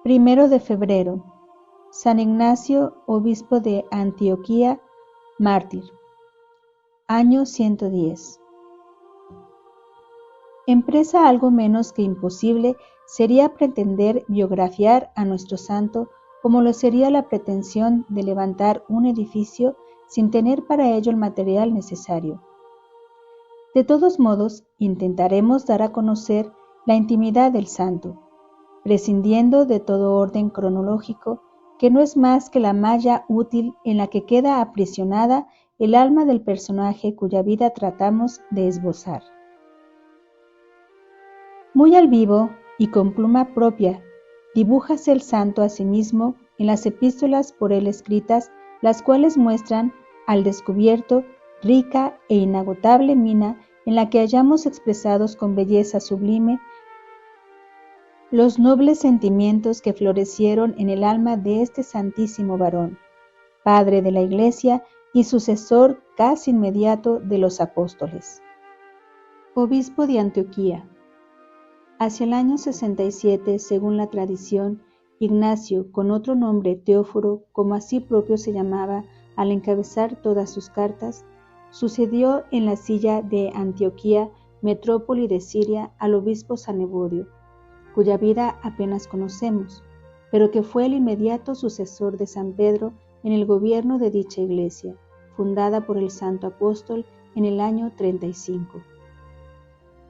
1 de febrero. San Ignacio, obispo de Antioquía, mártir. Año 110. Empresa algo menos que imposible sería pretender biografiar a nuestro santo como lo sería la pretensión de levantar un edificio sin tener para ello el material necesario. De todos modos, intentaremos dar a conocer la intimidad del santo, prescindiendo de todo orden cronológico, que no es más que la malla útil en la que queda aprisionada el alma del personaje cuya vida tratamos de esbozar. Muy al vivo y con pluma propia, dibújase el santo a sí mismo en las epístolas por él escritas, las cuales muestran al descubierto rica e inagotable mina en la que hallamos expresados con belleza sublime los nobles sentimientos que florecieron en el alma de este santísimo varón, padre de la Iglesia y sucesor casi inmediato de los apóstoles. Obispo de Antioquía. Hacia el año 67, según la tradición, Ignacio, con otro nombre Teóforo, como así propio se llamaba al encabezar todas sus cartas, sucedió en la silla de Antioquía, metrópoli de Siria, al obispo San Evodio, cuya vida apenas conocemos, pero que fue el inmediato sucesor de San Pedro en el gobierno de dicha iglesia, fundada por el santo apóstol en el año 35.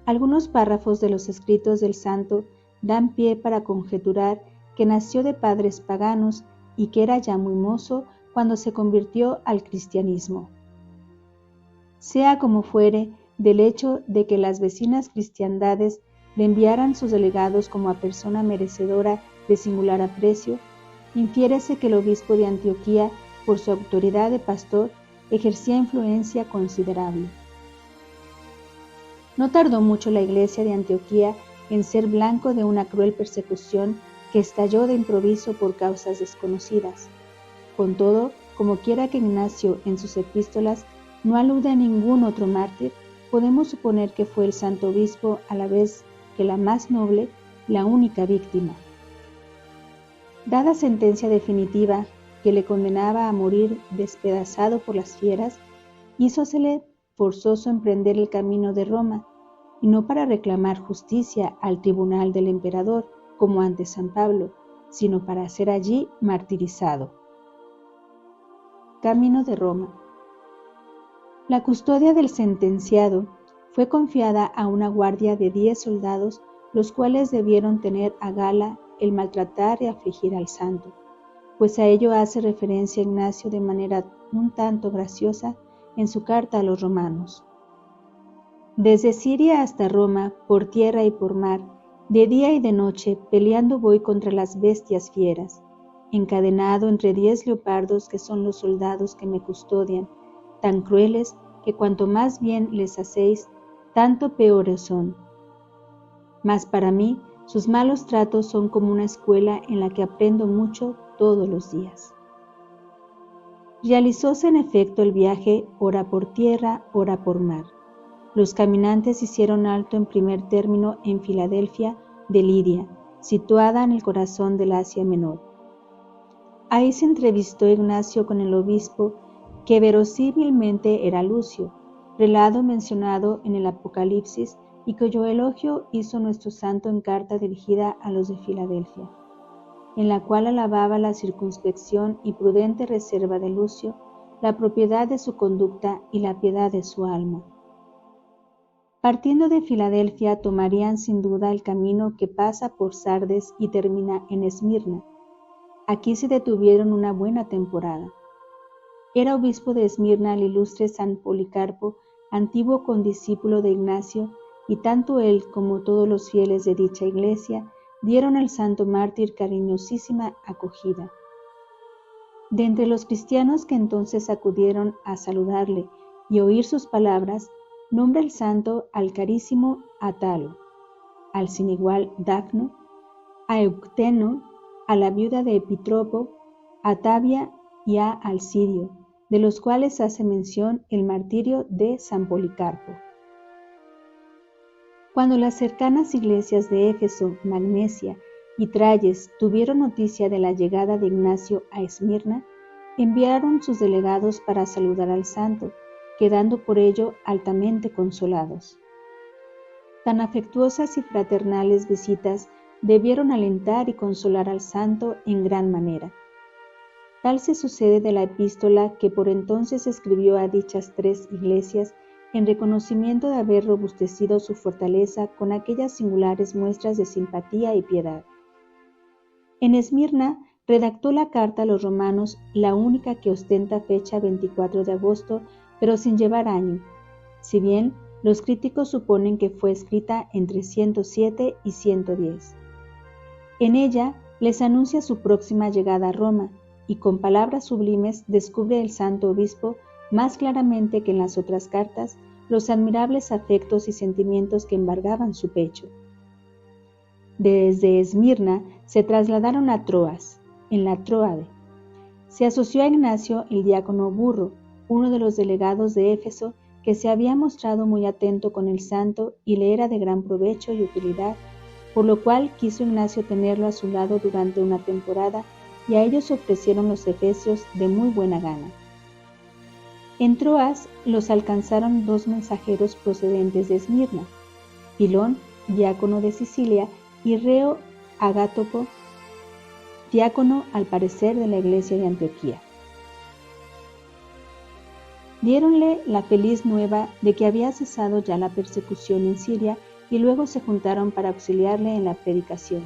Algunos párrafos de los escritos del santo dan pie para conjeturar que nació de padres paganos y que era ya muy mozo cuando se convirtió al cristianismo. Sea como fuere, del hecho de que las vecinas cristiandades le enviaran sus delegados como a persona merecedora de singular aprecio, infiérese que el obispo de Antioquía, por su autoridad de pastor, ejercía influencia considerable. No tardó mucho la iglesia de Antioquía en ser blanco de una cruel persecución que estalló de improviso por causas desconocidas. Con todo, como quiera que Ignacio en sus epístolas no alude a ningún otro mártir, podemos suponer que fue el santo obispo a la vez que la más noble, la única víctima. Dada sentencia definitiva que le condenaba a morir despedazado por las fieras, hízosele forzoso emprender el camino de Roma, y no para reclamar justicia al tribunal del emperador, como ante San Pablo, sino para ser allí martirizado. Camino de Roma. La custodia del sentenciado fue confiada a una guardia de 10 soldados, los cuales debieron tener a gala el maltratar y afligir al santo, pues a ello hace referencia Ignacio de manera un tanto graciosa en su carta a los romanos. Desde Siria hasta Roma, por tierra y por mar, de día y de noche, peleando voy contra las bestias fieras, encadenado entre 10 leopardos que son los soldados que me custodian, tan crueles que cuanto más bien les hacéis, tanto peores son. Mas para mí, sus malos tratos son como una escuela en la que aprendo mucho todos los días. Realizóse en efecto el viaje, ora por tierra, ora por mar. Los caminantes hicieron alto en primer término en Filadelfia de Lidia, situada en el corazón del Asia Menor. Ahí se entrevistó Ignacio con el obispo, que verosímilmente era Lucio, prelado mencionado en el Apocalipsis y cuyo elogio hizo nuestro santo en carta dirigida a los de Filadelfia, en la cual alababa la circunspección y prudente reserva de Lucio, la propiedad de su conducta y la piedad de su alma. Partiendo de Filadelfia tomarían sin duda el camino que pasa por Sardes y termina en Esmirna. Aquí se detuvieron una buena temporada. Era obispo de Esmirna el ilustre San Policarpo, antiguo condiscípulo de Ignacio, y tanto él como todos los fieles de dicha iglesia dieron al santo mártir cariñosísima acogida. De entre los cristianos que entonces acudieron a saludarle y oír sus palabras, nombra el santo al carísimo Atalo, al sin igual Dafno, a Eucteno, a la viuda de Epitropo, a Tabia y a Alcidio, de los cuales hace mención el martirio de San Policarpo. Cuando las cercanas iglesias de Éfeso, Magnesia y Tralles tuvieron noticia de la llegada de Ignacio a Esmirna, enviaron sus delegados para saludar al santo, quedando por ello altamente consolados. Tan afectuosas y fraternales visitas debieron alentar y consolar al santo en gran manera. Tal se sucede de la epístola que por entonces escribió a dichas 3 iglesias en reconocimiento de haber robustecido su fortaleza con aquellas singulares muestras de simpatía y piedad. En Esmirna redactó la carta a los romanos, la única que ostenta fecha 24 de agosto, pero sin llevar año, si bien los críticos suponen que fue escrita entre 107 y 110. En ella les anuncia su próxima llegada a Roma y con palabras sublimes descubre el santo obispo más claramente que en las otras cartas los admirables afectos y sentimientos que embargaban su pecho. Desde Esmirna se trasladaron a Troas, en la Tróade. Se asoció a Ignacio el diácono Burro, uno de los delegados de Éfeso, que se había mostrado muy atento con el santo y le era de gran provecho y utilidad, por lo cual quiso Ignacio tenerlo a su lado durante una temporada, y a ellos ofrecieron los efesios de muy buena gana. En Troas los alcanzaron 2 mensajeros procedentes de Esmirna, Filón, diácono de Sicilia, y Reo Agátopo, diácono al parecer de la iglesia de Antioquía. Diéronle la feliz nueva de que había cesado ya la persecución en Siria y luego se juntaron para auxiliarle en la predicación.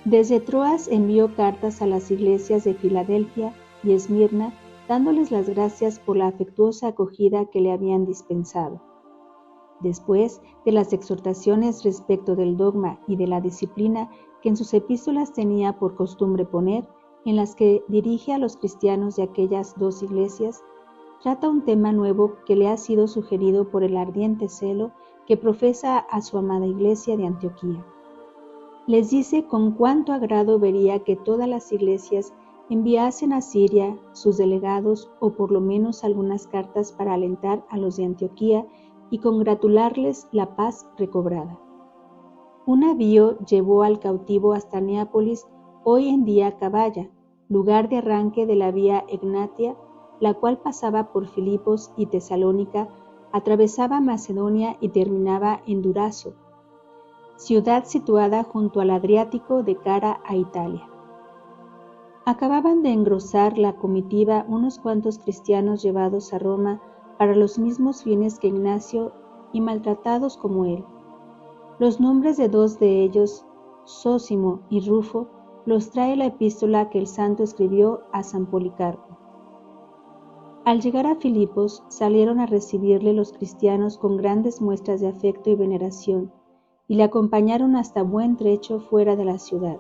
Desde Troas envió cartas a las iglesias de Filadelfia y Esmirna, dándoles las gracias por la afectuosa acogida que le habían dispensado. Después de las exhortaciones respecto del dogma y de la disciplina que en sus epístolas tenía por costumbre poner, en las que dirige a los cristianos de aquellas 2 iglesias, trata un tema nuevo que le ha sido sugerido por el ardiente celo que profesa a su amada iglesia de Antioquía. Les dice con cuánto agrado vería que todas las iglesias enviasen a Siria sus delegados o por lo menos algunas cartas para alentar a los de Antioquía y congratularles la paz recobrada. Un navío llevó al cautivo hasta Neápolis, hoy en día Cabaya, lugar de arranque de la vía Egnatia, la cual pasaba por Filipos y Tesalónica, atravesaba Macedonia y terminaba en Durazo, ciudad situada junto al Adriático de cara a Italia. Acababan de engrosar la comitiva unos cuantos cristianos llevados a Roma para los mismos fines que Ignacio y maltratados como él. Los nombres de 2 de ellos, Zósimo y Rufo, los trae la epístola que el santo escribió a San Policarpo. Al llegar a Filipos, salieron a recibirle los cristianos con grandes muestras de afecto y veneración, y le acompañaron hasta buen trecho fuera de la ciudad.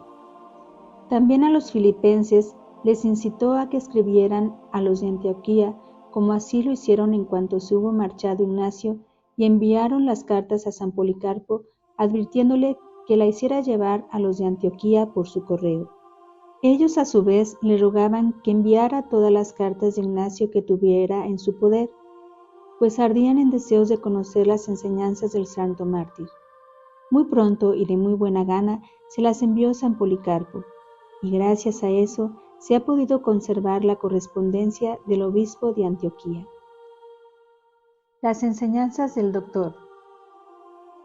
También a los filipenses les incitó a que escribieran a los de Antioquía, como así lo hicieron en cuanto se hubo marchado Ignacio, y enviaron las cartas a San Policarpo, advirtiéndole que la hiciera llevar a los de Antioquía por su correo. Ellos a su vez le rogaban que enviara todas las cartas de Ignacio que tuviera en su poder, pues ardían en deseos de conocer las enseñanzas del santo mártir. Muy pronto y de muy buena gana se las envió San Policarpo, y gracias a eso se ha podido conservar la correspondencia del obispo de Antioquía. Las enseñanzas del doctor.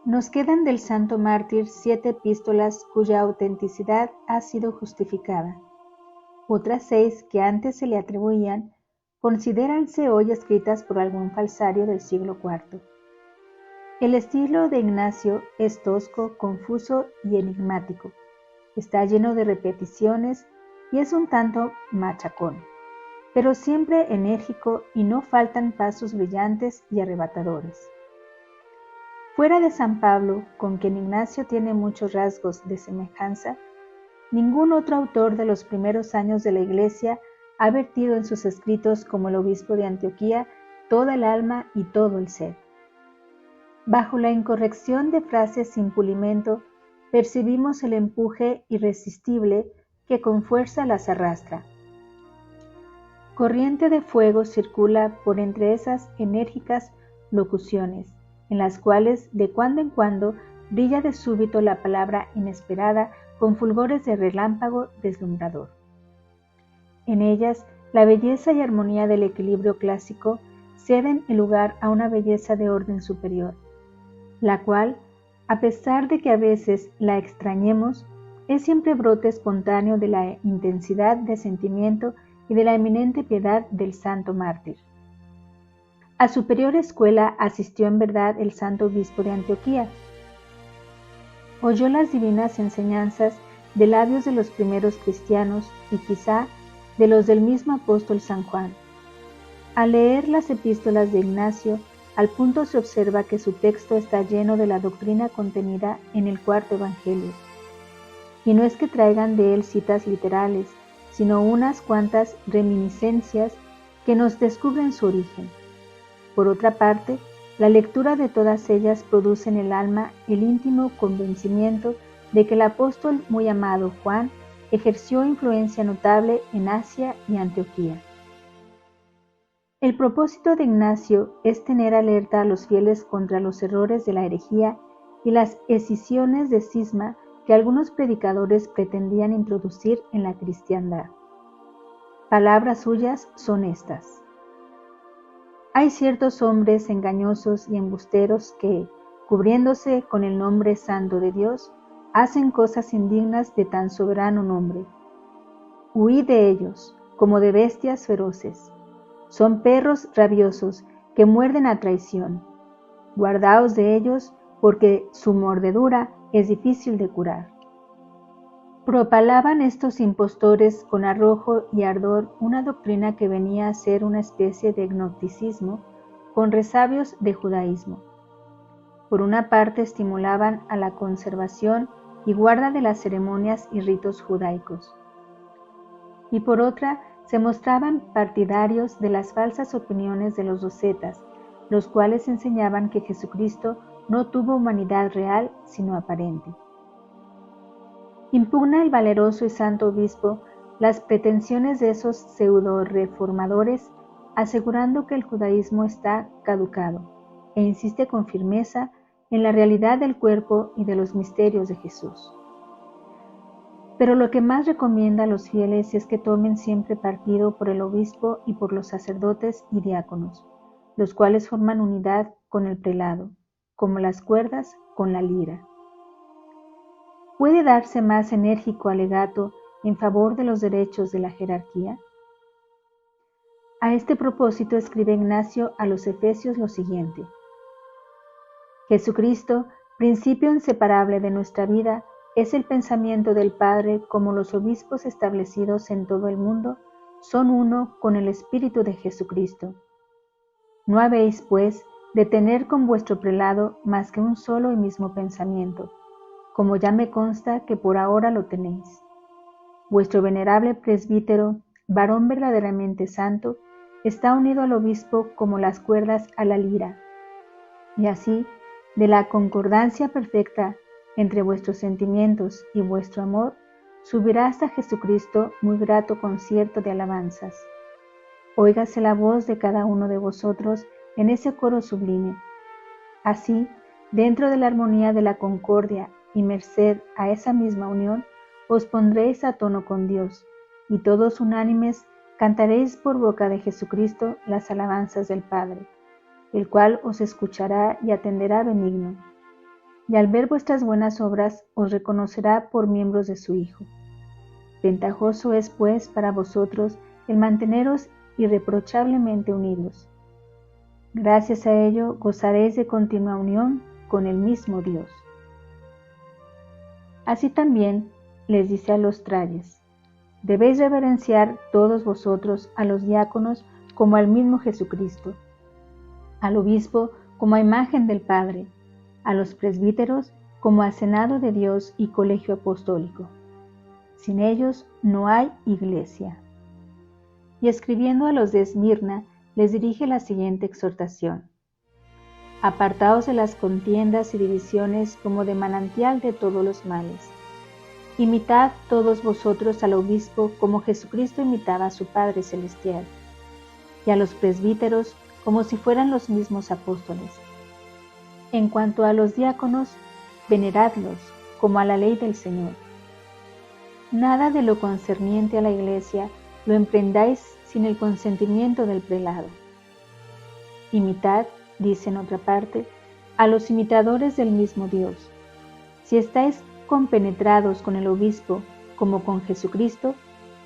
Nos quedan del santo mártir 7 epístolas cuya autenticidad ha sido justificada. Otras 6 que antes se le atribuían considéranse hoy escritas por algún falsario del siglo IV. El estilo de Ignacio es tosco, confuso y enigmático. Está lleno de repeticiones y es un tanto machacón, pero siempre enérgico y no faltan pasos brillantes y arrebatadores. Fuera de San Pablo, con quien Ignacio tiene muchos rasgos de semejanza, ningún otro autor de los primeros años de la Iglesia ha vertido en sus escritos como el obispo de Antioquía toda el alma y todo el ser. Bajo la incorrección de frases sin pulimento, percibimos el empuje irresistible que con fuerza las arrastra. Corriente de fuego circula por entre esas enérgicas locuciones, en las cuales de cuando en cuando brilla de súbito la palabra inesperada con fulgores de relámpago deslumbrador. En ellas, la belleza y armonía del equilibrio clásico ceden el lugar a una belleza de orden superior, la cual, a pesar de que a veces la extrañemos, es siempre brote espontáneo de la intensidad de sentimiento y de la eminente piedad del santo mártir. A superior escuela asistió en verdad el santo obispo de Antioquía. Oyó las divinas enseñanzas de labios de los primeros cristianos y quizá de los del mismo apóstol San Juan. Al leer las epístolas de Ignacio, al punto se observa que su texto está lleno de la doctrina contenida en el cuarto evangelio. Y no es que traigan de él citas literales, sino unas cuantas reminiscencias que nos descubren su origen. Por otra parte, la lectura de todas ellas produce en el alma el íntimo convencimiento de que el apóstol muy amado Juan ejerció influencia notable en Asia y Antioquía. El propósito de Ignacio es tener alerta a los fieles contra los errores de la herejía y las escisiones de cisma que algunos predicadores pretendían introducir en la cristiandad. Palabras suyas son estas: hay ciertos hombres engañosos y embusteros que, cubriéndose con el nombre santo de Dios, hacen cosas indignas de tan soberano nombre. Huid de ellos, como de bestias feroces. Son perros rabiosos que muerden a traición. Guardaos de ellos, porque su mordedura es difícil de curar. Propalaban estos impostores con arrojo y ardor una doctrina que venía a ser una especie de gnosticismo con resabios de judaísmo. Por una parte estimulaban a la conservación y guarda de las ceremonias y ritos judaicos, y por otra se mostraban partidarios de las falsas opiniones de los docetas, los cuales enseñaban que Jesucristo no tuvo humanidad real, sino aparente. Impugna el valeroso y santo obispo las pretensiones de esos pseudo-reformadores, asegurando que el judaísmo está caducado, e insiste con firmeza en la realidad del cuerpo y de los misterios de Jesús. Pero lo que más recomienda a los fieles es que tomen siempre partido por el obispo y por los sacerdotes y diáconos, los cuales forman unidad con el prelado, como las cuerdas con la lira. ¿Puede darse más enérgico alegato en favor de los derechos de la jerarquía? A este propósito escribe Ignacio a los Efesios lo siguiente: Jesucristo, principio inseparable de nuestra vida, es el pensamiento del Padre, como los obispos establecidos en todo el mundo son uno con el Espíritu de Jesucristo. No habéis, pues, de tener con vuestro prelado más que un solo y mismo pensamiento, como ya me consta que por ahora lo tenéis. Vuestro venerable presbítero, varón verdaderamente santo, está unido al obispo como las cuerdas a la lira, y así, de la concordancia perfecta entre vuestros sentimientos y vuestro amor, subirá hasta Jesucristo muy grato concierto de alabanzas. Óigase la voz de cada uno de vosotros en ese coro sublime. Así, dentro de la armonía de la concordia y merced a esa misma unión, os pondréis a tono con Dios, y todos unánimes cantaréis por boca de Jesucristo las alabanzas del Padre, el cual os escuchará y atenderá benigno, y al ver vuestras buenas obras os reconocerá por miembros de su Hijo. Ventajoso es, pues, para vosotros el manteneros irreprochablemente unidos. Gracias a ello gozaréis de continua unión con el mismo Dios. Así también les dice a los trayes: debéis reverenciar todos vosotros a los diáconos como al mismo Jesucristo, al obispo como a imagen del Padre, a los presbíteros como a senado de Dios y colegio apostólico. Sin ellos no hay iglesia. Y escribiendo a los de Esmirna, les dirige la siguiente exhortación: apartaos de las contiendas y divisiones como de manantial de todos los males. Imitad todos vosotros al obispo como Jesucristo imitaba a su Padre Celestial, y a los presbíteros como si fueran los mismos apóstoles. En cuanto a los diáconos, veneradlos como a la ley del Señor. Nada de lo concerniente a la Iglesia lo emprendáis sin el consentimiento del prelado. Imitad, dice en otra parte, a los imitadores del mismo Dios. Si estáis compenetrados con el obispo como con Jesucristo,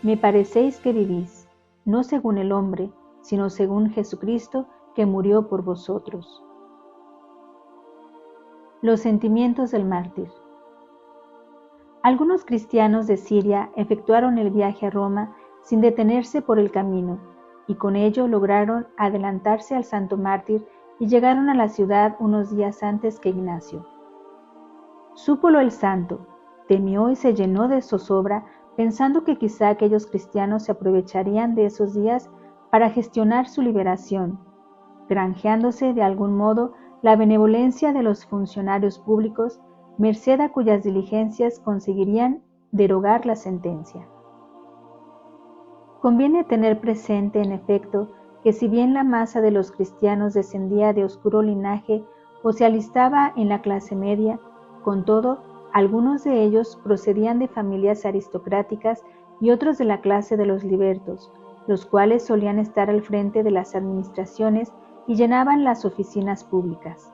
me parecéis que vivís, no según el hombre, sino según Jesucristo que murió por vosotros. Los sentimientos del mártir. Algunos cristianos de Siria efectuaron el viaje a Roma sin detenerse por el camino, y con ello lograron adelantarse al santo mártir y llegaron a la ciudad unos días antes que Ignacio. Súpolo el santo, temió y se llenó de zozobra, pensando que quizá aquellos cristianos se aprovecharían de esos días para gestionar su liberación, granjeándose de algún modo la benevolencia de los funcionarios públicos, merced a cuyas diligencias conseguirían derogar la sentencia. Conviene tener presente, en efecto, que si bien la masa de los cristianos descendía de oscuro linaje o se alistaba en la clase media, con todo, algunos de ellos procedían de familias aristocráticas y otros de la clase de los libertos, los cuales solían estar al frente de las administraciones y llenaban las oficinas públicas.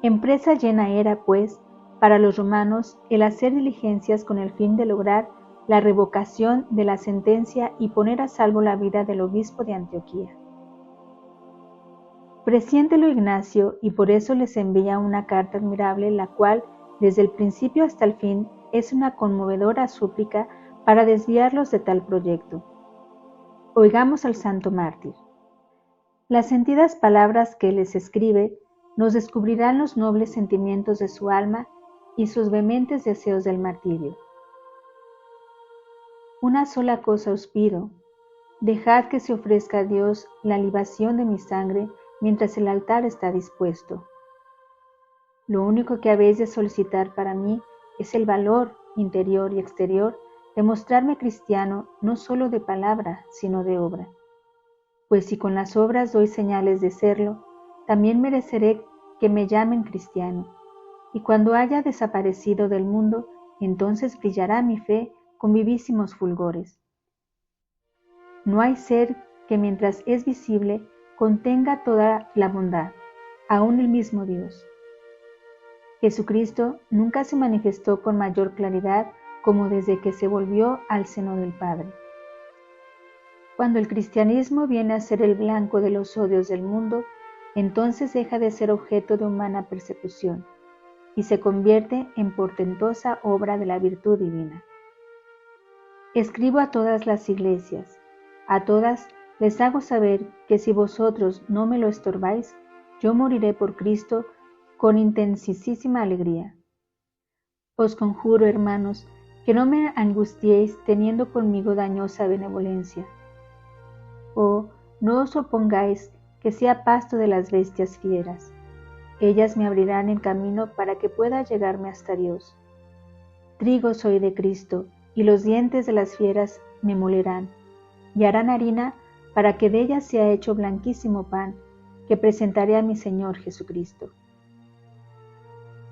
Empresa llena era, pues, para los romanos el hacer diligencias con el fin de lograr la revocación de la sentencia y poner a salvo la vida del obispo de Antioquía. Presiéntelo Ignacio y por eso les envía una carta admirable, la cual, desde el principio hasta el fin, es una conmovedora súplica para desviarlos de tal proyecto. Oigamos al santo mártir. Las sentidas palabras que les escribe nos descubrirán los nobles sentimientos de su alma y sus vehementes deseos del martirio. Una sola cosa os pido, dejad que se ofrezca a Dios la libación de mi sangre mientras el altar está dispuesto. Lo único que habéis de solicitar para mí es el valor interior y exterior de mostrarme cristiano no solo de palabra, sino de obra. Pues si con las obras doy señales de serlo, también mereceré que me llamen cristiano, y cuando haya desaparecido del mundo, entonces brillará mi fe con vivísimos fulgores. No hay ser que mientras es visible contenga toda la bondad, aún el mismo Dios. Jesucristo nunca se manifestó con mayor claridad como desde que se volvió al seno del Padre. Cuando el cristianismo viene a ser el blanco de los odios del mundo, entonces deja de ser objeto de humana persecución y se convierte en portentosa obra de la virtud divina. Escribo a todas las iglesias, a todas les hago saber que si vosotros no me lo estorbáis, yo moriré por Cristo con intensísima alegría. Os conjuro, hermanos, que no me angustiéis teniendo conmigo dañosa benevolencia. Oh, no os opongáis que sea pasto de las bestias fieras. Ellas me abrirán el camino para que pueda llegarme hasta Dios. Trigo soy de Cristo, y los dientes de las fieras me molerán, y harán harina para que de ellas sea hecho blanquísimo pan, que presentaré a mi Señor Jesucristo.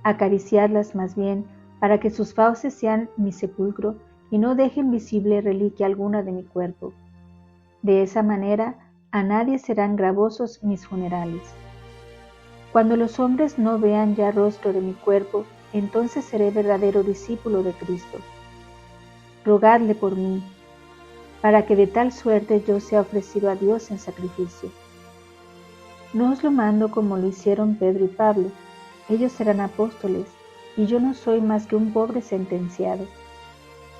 Acariciadlas más bien, para que sus fauces sean mi sepulcro, y no dejen visible reliquia alguna de mi cuerpo. De esa manera, a nadie serán gravosos mis funerales. Cuando los hombres no vean ya rostro de mi cuerpo, entonces seré verdadero discípulo de Cristo. Rogadle por mí, para que de tal suerte yo sea ofrecido a Dios en sacrificio. No os lo mando como lo hicieron Pedro y Pablo, ellos serán apóstoles, y yo no soy más que un pobre sentenciado.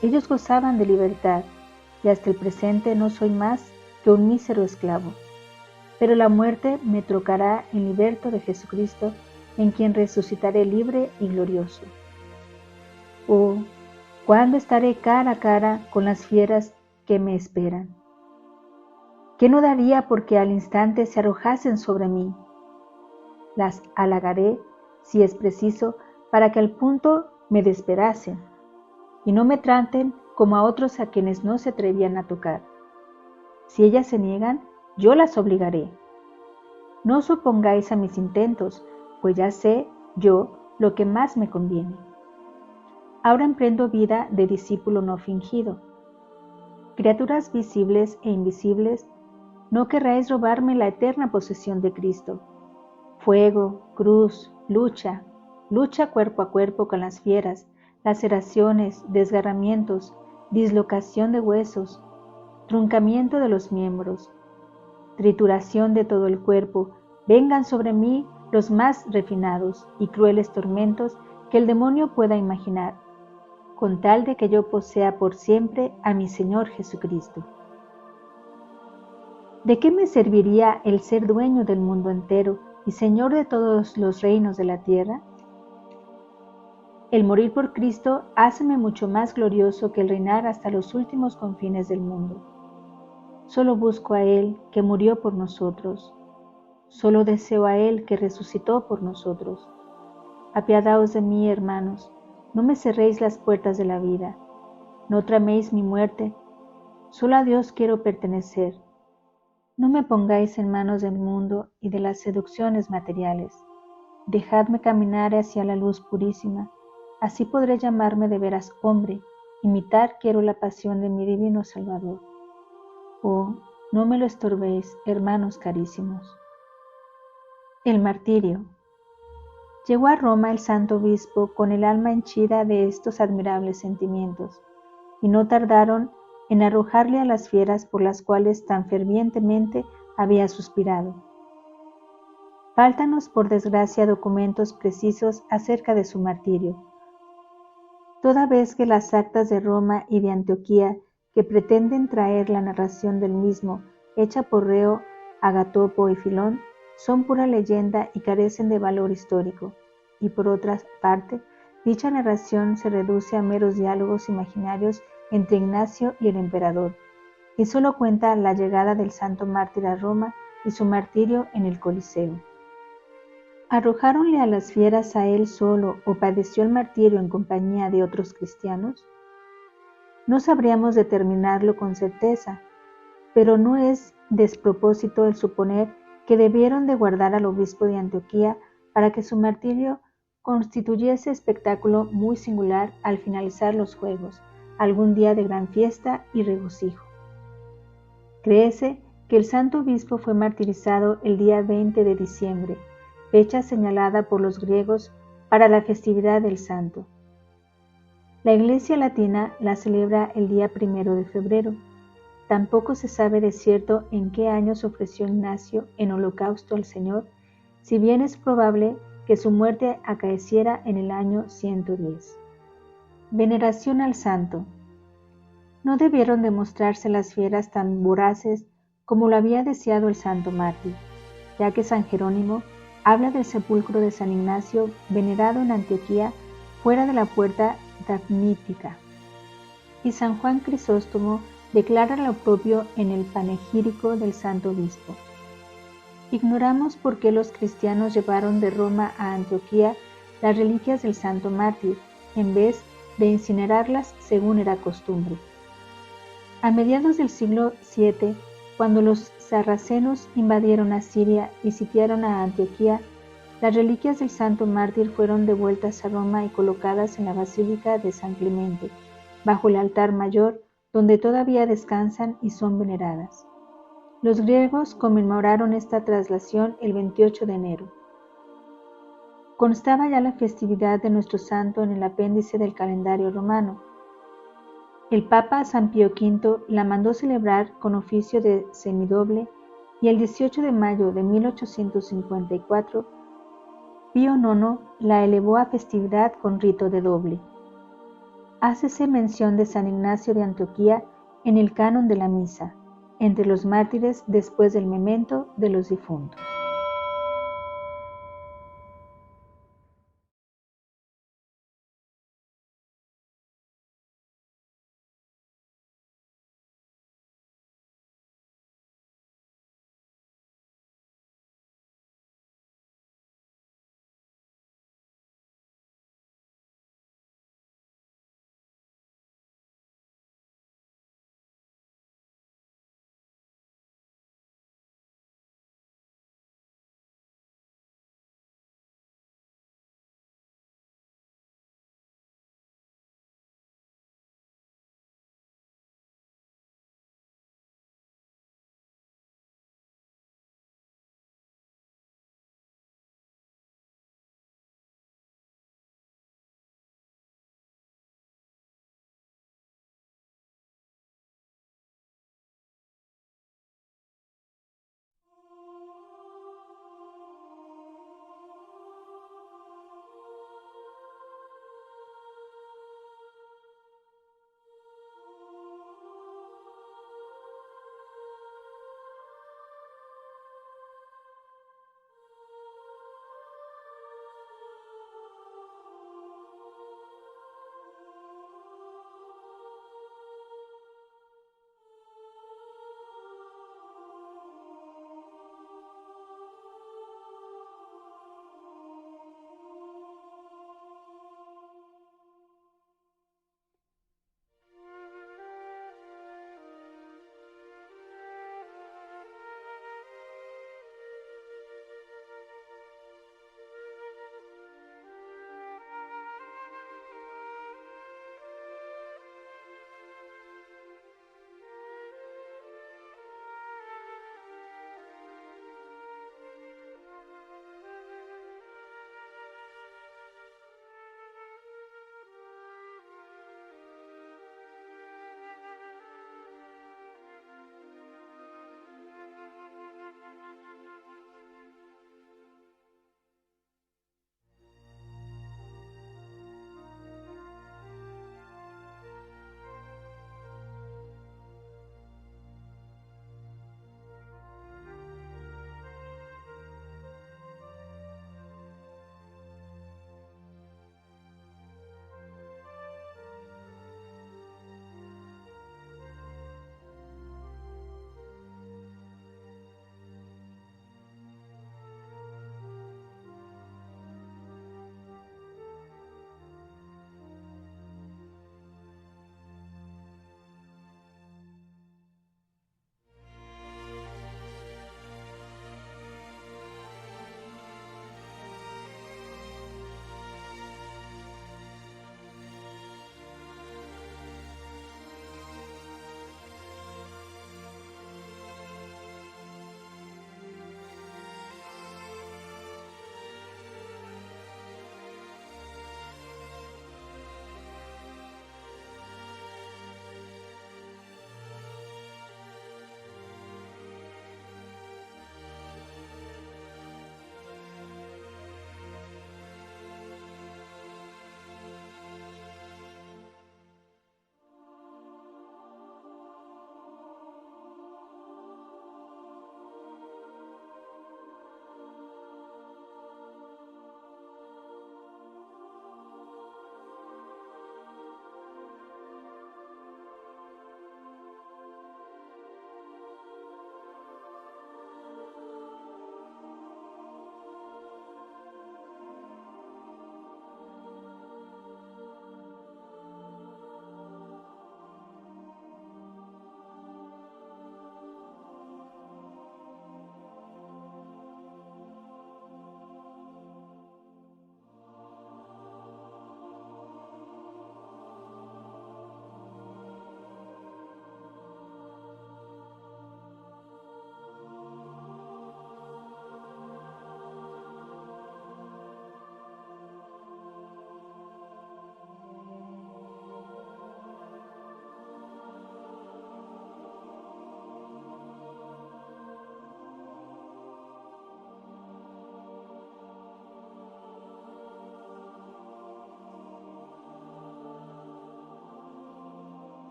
Ellos gozaban de libertad, y hasta el presente no soy más que un mísero esclavo. Pero la muerte me trocará en liberto de Jesucristo, en quien resucitaré libre y glorioso. Oh, ¿cuándo estaré cara a cara con las fieras que me esperan? ¿Qué no daría porque al instante se arrojasen sobre mí? Las halagaré, si es preciso, para que al punto me despedacen, y no me traten como a otros a quienes no se atrevían a tocar. Si ellas se niegan, yo las obligaré. No os opongáis a mis intentos, pues ya sé yo lo que más me conviene. Ahora emprendo vida de discípulo no fingido. Criaturas visibles e invisibles, no querráis robarme la eterna posesión de Cristo. Fuego, cruz, lucha cuerpo a cuerpo con las fieras, laceraciones, desgarramientos, dislocación de huesos, truncamiento de los miembros, trituración de todo el cuerpo, vengan sobre mí los más refinados y crueles tormentos que el demonio pueda imaginar, con tal de que yo posea por siempre a mi Señor Jesucristo. ¿De qué me serviría el ser dueño del mundo entero y Señor de todos los reinos de la tierra? El morir por Cristo háceme mucho más glorioso que el reinar hasta los últimos confines del mundo. Solo busco a Él que murió por nosotros. Solo deseo a Él que resucitó por nosotros. Apiadaos de mí, hermanos, no me cerréis las puertas de la vida. No traméis mi muerte. Solo a Dios quiero pertenecer. No me pongáis en manos del mundo y de las seducciones materiales. Dejadme caminar hacia la luz purísima. Así podré llamarme de veras hombre. Imitar quiero la pasión de mi divino Salvador. Oh, no me lo estorbéis, hermanos carísimos. El martirio. Llegó a Roma el santo obispo con el alma henchida de estos admirables sentimientos, y no tardaron en arrojarle a las fieras por las cuales tan fervientemente había suspirado. Fáltanos, por desgracia, documentos precisos acerca de su martirio, toda vez que las actas de Roma y de Antioquía, que pretenden traer la narración del mismo, hecha por reo Agatopo y Filón, son pura leyenda y carecen de valor histórico, y por otra parte, dicha narración se reduce a meros diálogos imaginarios entre Ignacio y el emperador, y solo cuenta la llegada del santo mártir a Roma y su martirio en el Coliseo. ¿Arrojáronle a las fieras a él solo o padeció el martirio en compañía de otros cristianos? No sabríamos determinarlo con certeza, pero no es despropósito el suponer que debieron de guardar al obispo de Antioquía para que su martirio constituyese espectáculo muy singular al finalizar los juegos, algún día de gran fiesta y regocijo. Créese que el santo obispo fue martirizado el día 20 de diciembre, fecha señalada por los griegos para la festividad del santo. La Iglesia latina la celebra el día 1 de febrero. Tampoco se sabe de cierto en qué año se ofreció Ignacio en holocausto al Señor, si bien es probable que su muerte acaeciera en el año 110. Veneración al santo. No debieron demostrarse las fieras tan voraces como lo había deseado el santo mártir, ya que San Jerónimo habla del sepulcro de San Ignacio venerado en Antioquía fuera de la puerta dafnítica, y San Juan Crisóstomo declara lo propio en el panegírico del santo obispo. Ignoramos por qué los cristianos llevaron de Roma a Antioquía las reliquias del santo mártir, en vez de incinerarlas según era costumbre. A mediados del siglo VII, cuando los sarracenos invadieron a Siria y sitiaron a Antioquía, las reliquias del santo mártir fueron devueltas a Roma y colocadas en la Basílica de San Clemente, bajo el altar mayor, donde todavía descansan y son veneradas. Los griegos conmemoraron esta traslación el 28 de enero. Constaba ya la festividad de nuestro santo en el apéndice del calendario romano. El Papa San Pío V la mandó celebrar con oficio de semidoble y el 18 de mayo de 1854 Pío IX la elevó a festividad con rito de doble. Hácese mención de San Ignacio de Antioquía en el canon de la misa, entre los mártires después del memento de los difuntos.